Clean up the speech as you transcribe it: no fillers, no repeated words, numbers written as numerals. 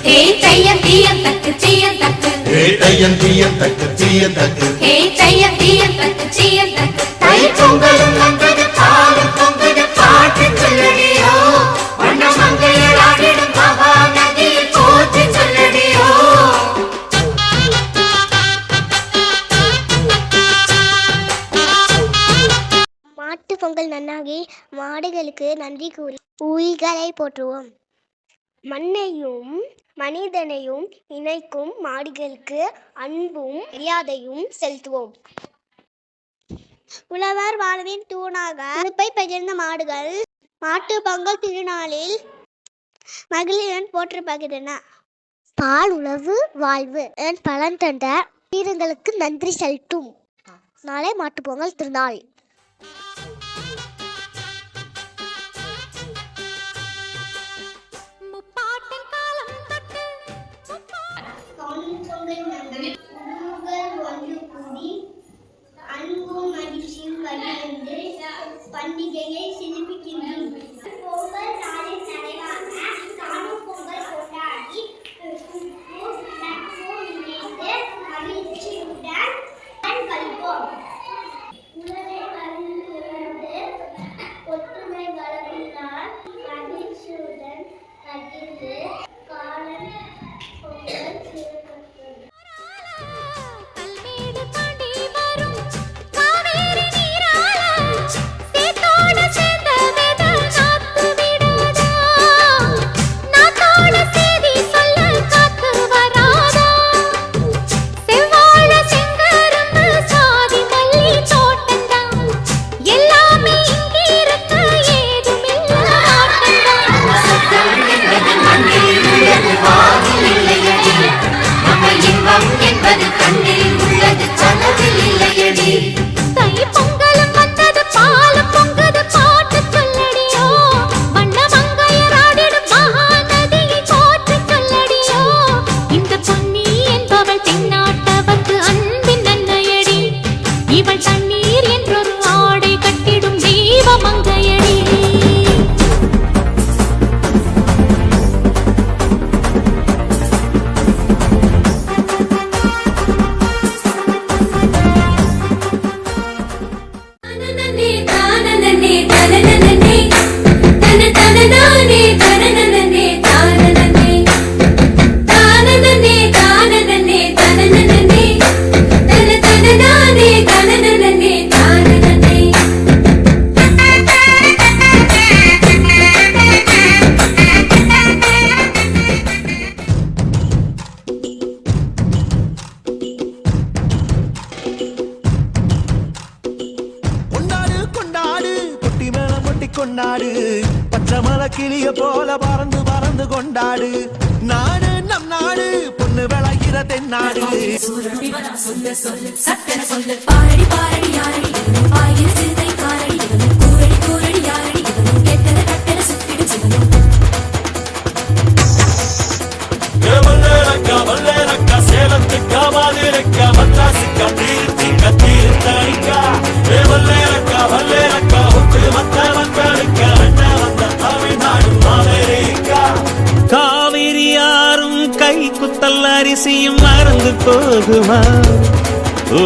தையம் தீயம் தக்கு சீயம் தக்கு தையம் தீயம் தக்கு சீயம் தக்கு தையம் தீயம் தக்கு சீயம் தக்கு தை பொங்கலும் வந்தது பாலும் பொங்குது பாட்டு சொல்லடியோ வண்ண மங்கையர் ஆடிடும் மகாநதியில் போற்றி சொல்லடியோ. மாட்டு பொங்கல் நன்னாகி மாடுகளுக்கு நன்றி கூறி உயிர்களை போற்றுவோம். மண்ணையும் மனிதனையும் இணைக்கும் மாடுகளுக்கு அன்பும் மரியாதையும் செலுத்துவோம். உழவர் வாழ்வின் தூணாக உழைப்பை பகிர்ந்த மாடுகள் மாட்டு பொங்கல் திருநாளில் மகிழ்ச்சியுடன் போற்றப்படுகின்றன. பால் உழவு வாழ்வு பலன் தந்த வீரர்களுக்கு நன்றி செலுத்தும் நாளை மாட்டு பொங்கல் திருநாள். அன்பும் மகிழ்ச்சியும் பகிர்ந்து பண்டிகையை சிறப்பிக்கின்றோம். பொங்கல் நாளின் நிறைவான காணும் பொங்கல் கொண்டாடி இணைந்து மகிழ்ச்சியுடன் கழிப்போம். உலகை அறிந்து ஒற்றுமை வளர்ந்தால் மகிழ்ச்சியுடன் பகிர்ந்து காணும் பொங்கல் சிறப்பு. கொண்டாடு பச்சை மலை கிளிய போல பறந்து பறந்து கொண்டாடு. நாடு நம் நாடு பொண்ணு விளைகிற தென்னாடு. பாரடி பாரடி யாரடி பாயிர சிறுதை காரடி கூரடி கூரடி யாரடி கெட்டத கட்டட சுத்திடு சிவனும் வல்லேரக்கா சேலத்துக்கா மாதிரக்கா மத்ராசுக்கா தீர்த்திக்கா தீர்த்தடிக்கா வல்லேரக்கா உப்பு மத்த மக்களுக்கா அண்ணா வந்த தமிழ்நாடு மாவேரிக்கா. காவிரி யாரும் கை குத்தல் அரிசியும் மறந்து போகுமா? ஓ